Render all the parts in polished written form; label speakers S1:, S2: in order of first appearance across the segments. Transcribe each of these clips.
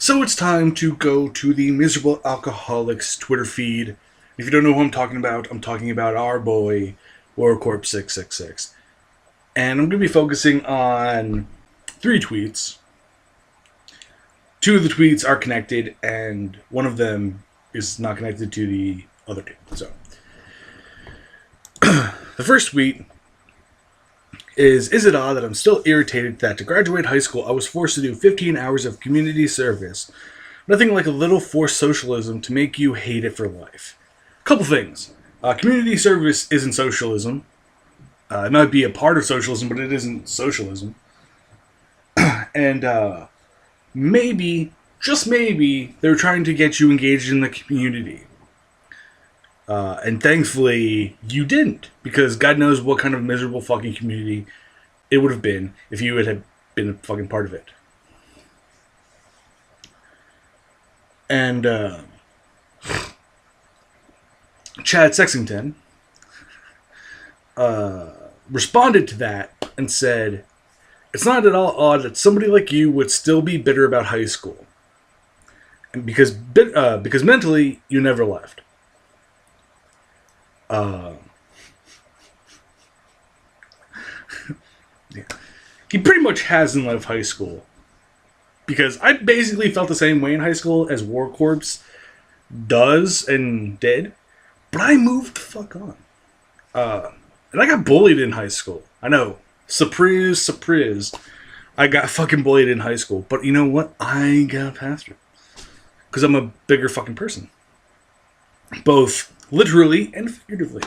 S1: So it's time to go to the Miserable Alcoholics Twitter feed. If you don't know who I'm talking about our boy, WarCorp666. And I'm going to be focusing on 3 tweets. 2 of the tweets are connected, and one of them is not connected to the other 2. So, the first tweet is it odd that I'm still irritated that to graduate high school I was forced to do 15 hours of community service? Nothing like a little forced socialism to make you hate it for life. Couple things. Community service isn't socialism. It might be a part of socialism, but it isn't socialism. And maybe, just maybe, they're trying to get you engaged in the community. And thankfully, you didn't. Because God knows what kind of miserable fucking community it would have been if you had been a fucking part of it. And, Chad Sexington responded to that and said, "It's not at all odd that somebody like you would still be bitter about high school. And because mentally, you never left." Yeah. He pretty much hasn't left high school. Because I basically felt the same way in high school as War Corps does and did. But I moved the fuck on. And I got bullied in high school. I know. Surprise. I got fucking bullied in high school. But you know what? I got past it. Because I'm a bigger fucking person. Both literally and figuratively.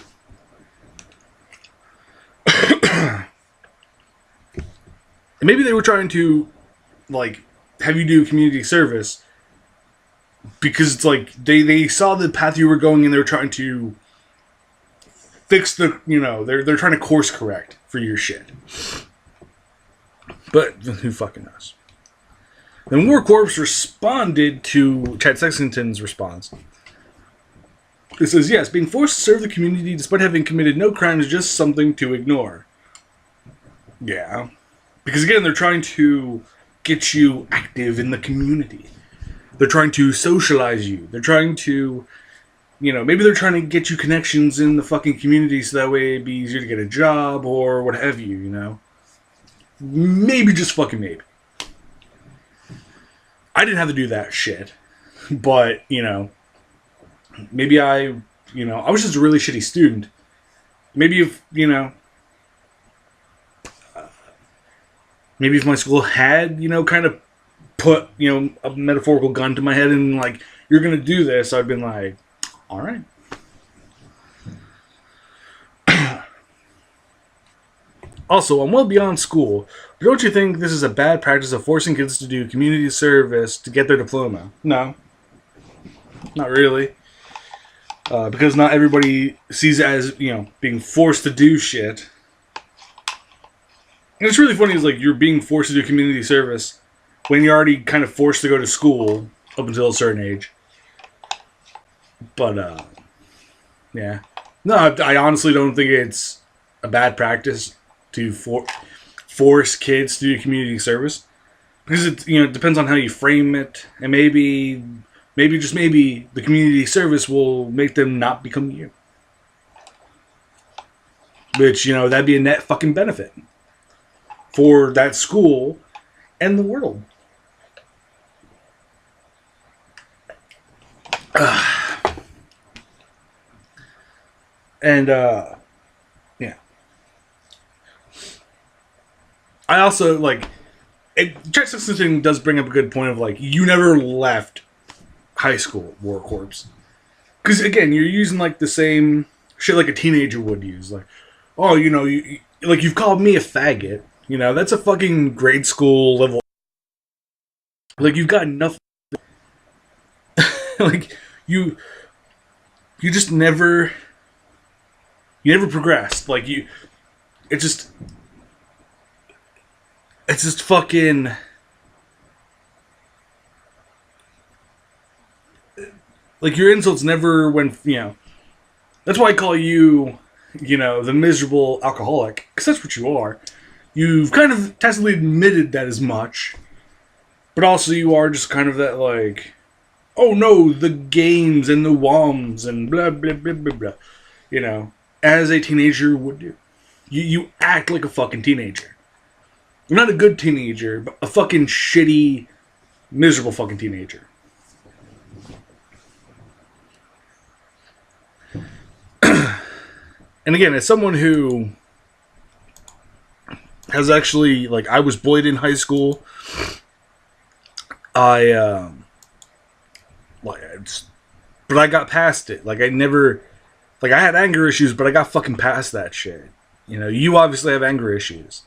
S1: And maybe they were trying to, like, have you do community service because it's like they saw the path you were going and they were trying to fix the, they're trying to course correct for your shit. But who fucking knows? Then War Corps responded to Chad Sexington's response. It says, yes, being forced to serve the community despite having committed no crime is just something to ignore. Yeah. Because again, they're trying to get you active in the community. They're trying to socialize you. They're trying to, maybe they're trying to get you connections in the fucking community so that way it'd be easier to get a job or what have you, Maybe, just fucking maybe. I didn't have to do that shit. But, maybe I was just a really shitty student. Maybe if, maybe if my school had, kind of put, a metaphorical gun to my head and, like, you're going to do this, I'd been like, all right. Also, I'm well beyond school, but don't you think this is a bad practice of forcing kids to do community service to get their diploma? No. Not really. Because not everybody sees it as, being forced to do shit. And it's really funny is like you're being forced to do community service when you're already kind of forced to go to school up until a certain age. But, yeah. No, I honestly don't think it's a bad practice to force kids to do community service. Because it, depends on how you frame it. And maybe the community service will make them not become you. Which, that'd be a net fucking benefit for that school and the world. And, yeah. I also, Chad Sexington does bring up a good point of, you never left high school, War Corps. Because, again, you're using, the same shit like a teenager would use. Oh, you've called me a faggot. That's a fucking grade school level. You've got nothing. You just never. You never progressed. It's just fucking. Your insults never went. That's why I call you, the miserable alcoholic. Because that's what you are. You've kind of tacitly admitted that as much. But also you are just kind of that like, oh no, the games and the WOMs and blah blah blah blah blah. You know, as a teenager would do. You act like a fucking teenager. You're not a good teenager, but a fucking shitty, miserable fucking teenager. And again, as someone who has actually, like, I was bullied in high school. But I got past it. Like, I never, like, I had anger issues, but I got fucking past that shit. You know, you obviously have anger issues.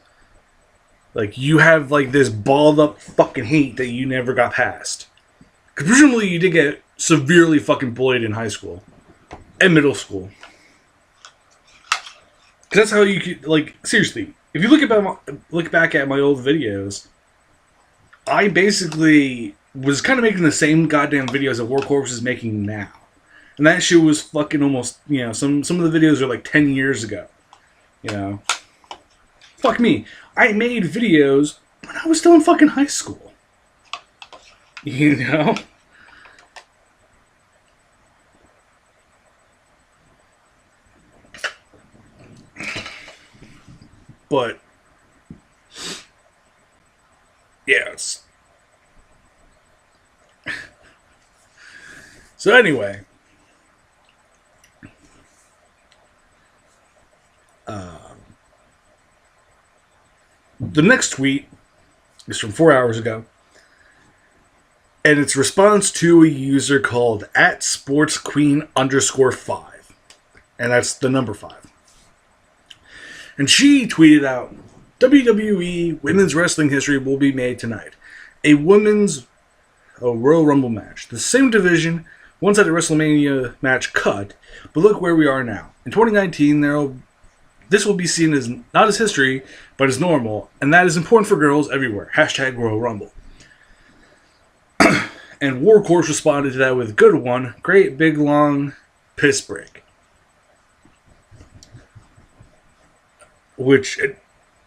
S1: Like, you have, like, this balled up fucking hate that you never got past. Because presumably you did get severely fucking bullied in high school. And middle school. Because that's how you could, like, seriously, if you look back at my old videos, I basically was kind of making the same goddamn videos that War Corpse is making now. And that shit was fucking almost, you know, some of the videos are like 10 years ago. You know? Fuck me. I made videos when I was still in fucking high school. You know? But yes. So anyway, the next tweet is from 4 hours ago, and it's response to a user called @sportsqueen_5, and that's the number 5. And she tweeted out, WWE Women's Wrestling History will be made tonight. A women's Royal Rumble match. The same division once had a WrestleMania match cut, but look where we are now. In 2019, this will be seen as not as history, but as normal, and that is important for girls everywhere. #Royal Rumble. And War Corpse responded to that with, good one, great big long piss break. Which,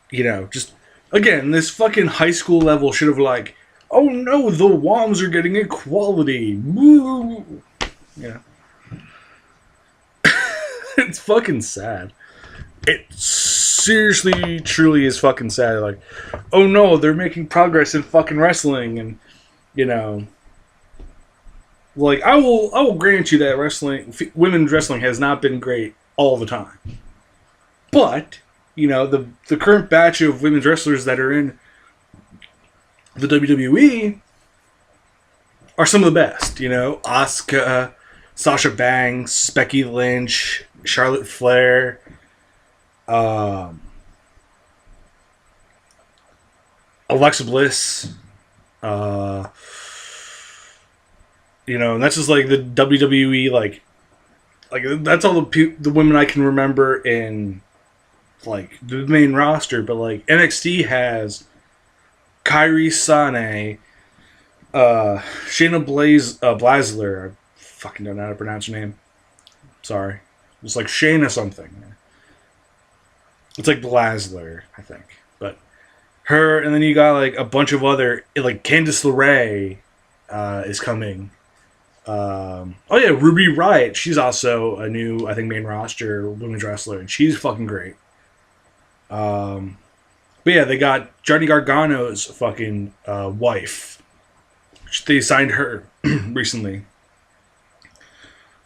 S1: you know, just, again, this fucking high school level shit of like, oh no, the WOMs are getting equality. Woo! Yeah. It's fucking sad. It seriously, truly is fucking sad. Like, oh no, they're making progress in fucking wrestling, and, you know, like, I will grant you that women's wrestling has not been great all the time. But, you know, the current batch of women's wrestlers that are in the WWE are some of the best. You know, Asuka, Sasha Banks, Becky Lynch, Charlotte Flair, Alexa Bliss. You know, and that's just like the WWE, like that's all the women I can remember in, like, the main roster. But like NXT has Kairi Sane, Shayna Baszler. I fucking don't know how to pronounce her name. Sorry, it's like Shayna something. It's like Baszler, I think. But her, and then you got like a bunch of other, like Candice LeRae is coming. Oh yeah, Ruby Riott. She's also a new, I think, main roster women's wrestler, and she's fucking great. But yeah, they got Johnny Gargano's fucking wife. They signed her recently.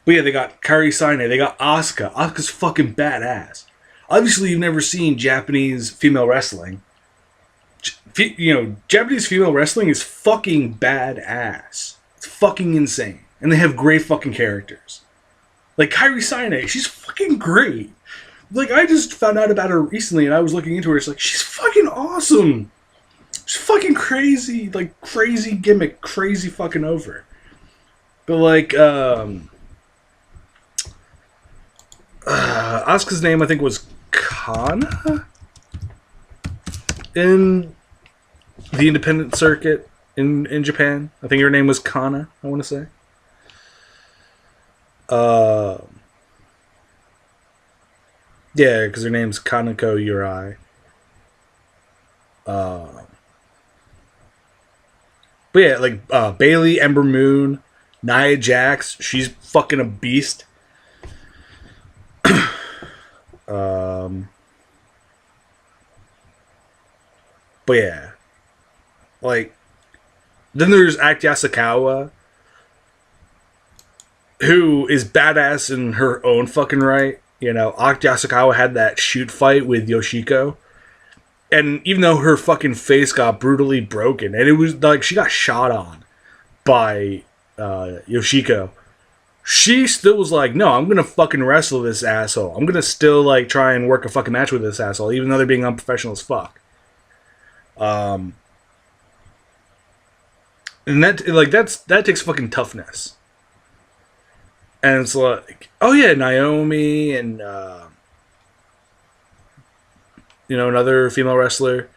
S1: But yeah, they got Kairi Sane. They got Asuka. Asuka's fucking badass. Obviously, you've never seen Japanese female wrestling. You know, Japanese female wrestling is fucking badass. It's fucking insane. And they have great fucking characters. Like Kairi Sane, she's fucking great. Like, I just found out about her recently, and I was looking into her. It's like, she's fucking awesome. She's fucking crazy. Like, crazy gimmick. Crazy fucking over. But, like, Asuka's name, I think, was Kana? In the independent circuit in Japan. I think her name was Kana, I want to say. Yeah, because her name's Kanako Yurai. But But yeah, like Bailey, Ember Moon, Nia Jax, she's fucking a beast. But yeah, like then there's Act Yasukawa, who is badass in her own fucking right. You know, Act Yasukawa had that shoot fight with Yoshiko. And even though her fucking face got brutally broken, and it was like she got shot on by Yoshiko, she still was like, no, I'm gonna fucking wrestle this asshole. I'm gonna still like try and work a fucking match with this asshole, even though they're being unprofessional as fuck. And that takes fucking toughness. And it's like, oh yeah, Naomi and another female wrestler.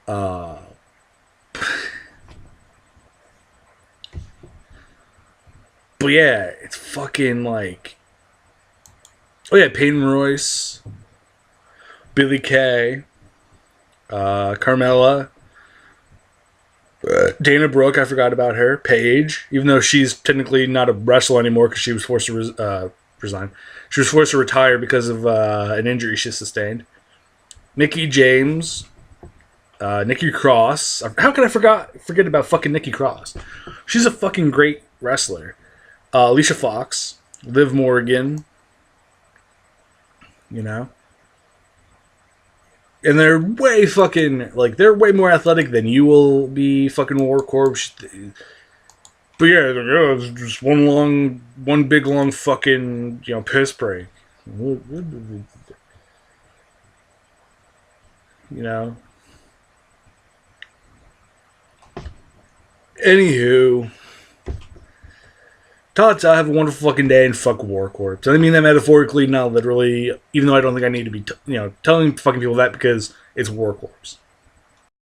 S1: But yeah, it's fucking like, oh yeah, Peyton Royce, Billy Kay, Carmella, Dana Brooke, I forgot about her. Paige, even though she's technically not a wrestler anymore because she was forced to resign. She was forced to retire because of an injury she sustained. Nikki James, Nikki Cross. How can I forget about fucking Nikki Cross? She's a fucking great wrestler. Alicia Fox, Liv Morgan, you know. And they're way fucking, like, they're way more athletic than you will be, fucking War Corps. But yeah, it's just one big long fucking, piss break. You know. Anywho. Tata, have a wonderful fucking day and fuck War Corps. I mean that metaphorically, not literally, even though I don't think I need to be, telling fucking people that because it's War Corps.